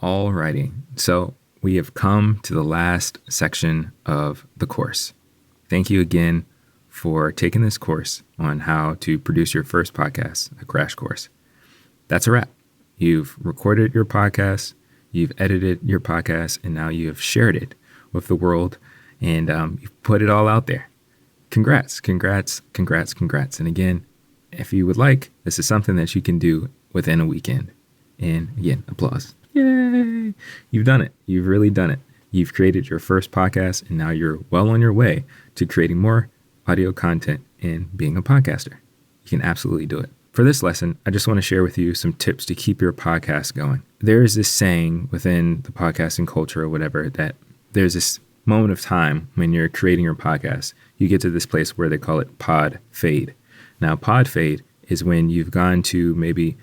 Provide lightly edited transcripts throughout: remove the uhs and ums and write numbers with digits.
Alrighty, so we have come to the last section of the course. Thank you again for taking this course on how to produce your first podcast, a crash course. That's a wrap. You've recorded your podcast, you've edited your podcast, and now you have shared it with the world, and you've put it all out there. Congrats. And again, if you would like, this is something that you can do within a weekend. And again, applause. Yay! You've done it. You've really done it. You've created your first podcast, and now you're well on your way to creating more audio content and being a podcaster. You can absolutely do it. For this lesson, I just want to share with you some tips to keep your podcast going. There is this saying within the podcasting culture or whatever that there's this moment of time when you're creating your podcast. You get to this place where they call it pod fade. Now, pod fade is when you've gone to maybe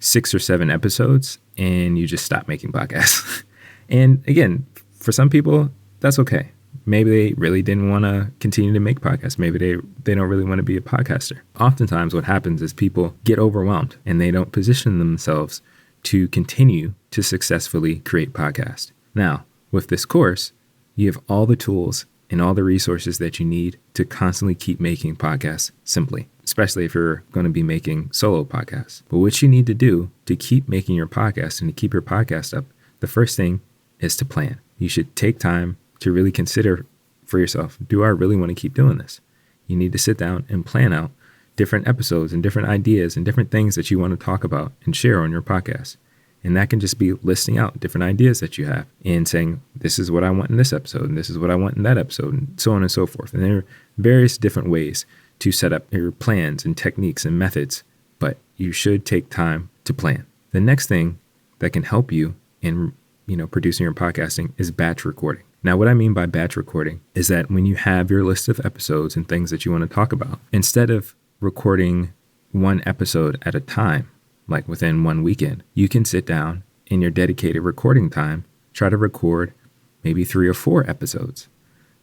6 or 7 episodes and you just stop making podcasts. And again, for some people, that's okay. Maybe they really didn't want to continue to make podcasts. Maybe they don't really want to be a podcaster. Oftentimes what happens is people get overwhelmed and they don't position themselves to continue to successfully create podcasts. Now, with this course, you have all the tools and all the resources that you need to constantly keep making podcasts simply, especially if you're going to be making solo podcasts. But what you need to do to keep making your podcast and to keep your podcast up, the first thing is to plan. You should take time to really consider for yourself, do I really want to keep doing this? You need to sit down and plan out different episodes and different ideas and different things that you want to talk about and share on your podcast. And that can just be listing out different ideas that you have and saying, this is what I want in this episode, and this is what I want in that episode, and so on and so forth. And there are various different ways to set up your plans and techniques and methods, but you should take time to plan. The next thing that can help you in producing your podcasting is batch recording. Now, what I mean by batch recording is that when you have your list of episodes and things that you want to talk about, instead of recording one episode at a time, like within one weekend, you can sit down in your dedicated recording time, try to record maybe 3 or 4 episodes.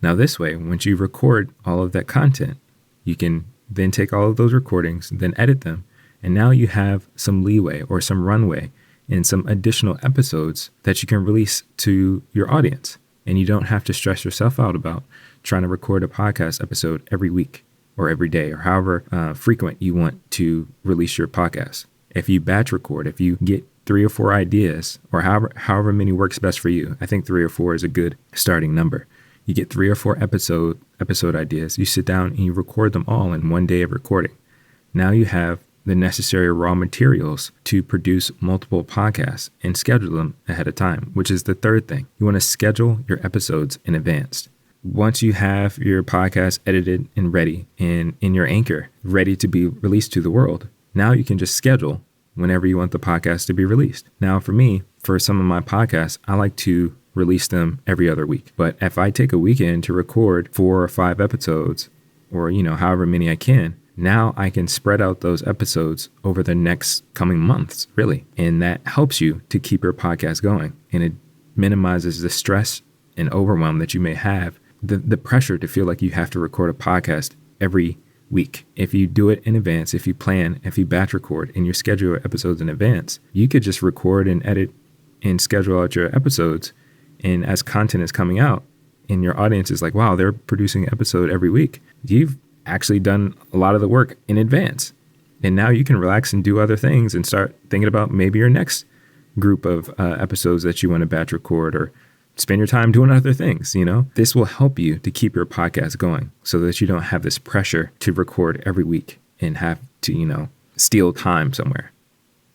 Now, this way, once you record all of that content, you can then take all of those recordings, then edit them, and now you have some leeway or some runway and some additional episodes that you can release to your audience. And you don't have to stress yourself out about trying to record a podcast episode every week or every day or however frequent you want to release your podcast. If you batch record, if you get 3 or 4 ideas or however many works best for you, I think 3 or 4 is a good starting number. You get 3 or 4 episode ideas, you sit down and you record them all in one day of recording. Now you have the necessary raw materials to produce multiple podcasts and schedule them ahead of time, which is the third thing. You want to schedule your episodes in advance. Once you have your podcast edited and ready and in your anchor ready to be released to the world, now you can just schedule whenever you want the podcast to be released. Now, for me, for some of my podcasts, I like to release them every other week. But if I take a weekend to record 4 or 5 episodes or, however many I can, now I can spread out those episodes over the next coming months, really. And that helps you to keep your podcast going. And it minimizes the stress and overwhelm that you may have, the pressure to feel like you have to record a podcast every week. If you do it in advance, if you plan, if you batch record and you schedule your episodes in advance, you could just record and edit and schedule out your episodes. And as content is coming out and your audience is like, wow, they're producing an episode every week, you've actually done a lot of the work in advance. And now you can relax and do other things and start thinking about maybe your next group of episodes that you want to batch record or spend your time doing other things. This will help you to keep your podcast going so that you don't have this pressure to record every week and have to, steal time somewhere.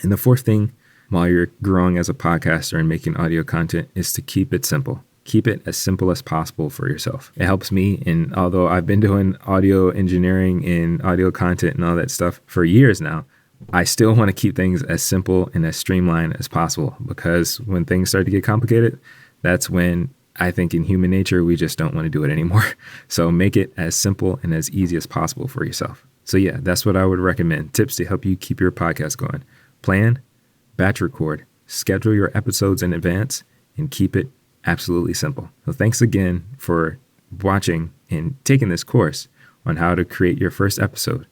And the fourth thing while you're growing as a podcaster and making audio content is to keep it simple. Keep it as simple as possible for yourself. It helps me. And although I've been doing audio engineering and audio content and all that stuff for years now, I still want to keep things as simple and as streamlined as possible, because when things start to get complicated, that's when I think in human nature, we just don't want to do it anymore. So make it as simple and as easy as possible for yourself. So yeah, that's what I would recommend. Tips to help you keep your podcast going. Plan, batch record, schedule your episodes in advance, and keep it absolutely simple. So thanks again for watching and taking this course on how to create your first episode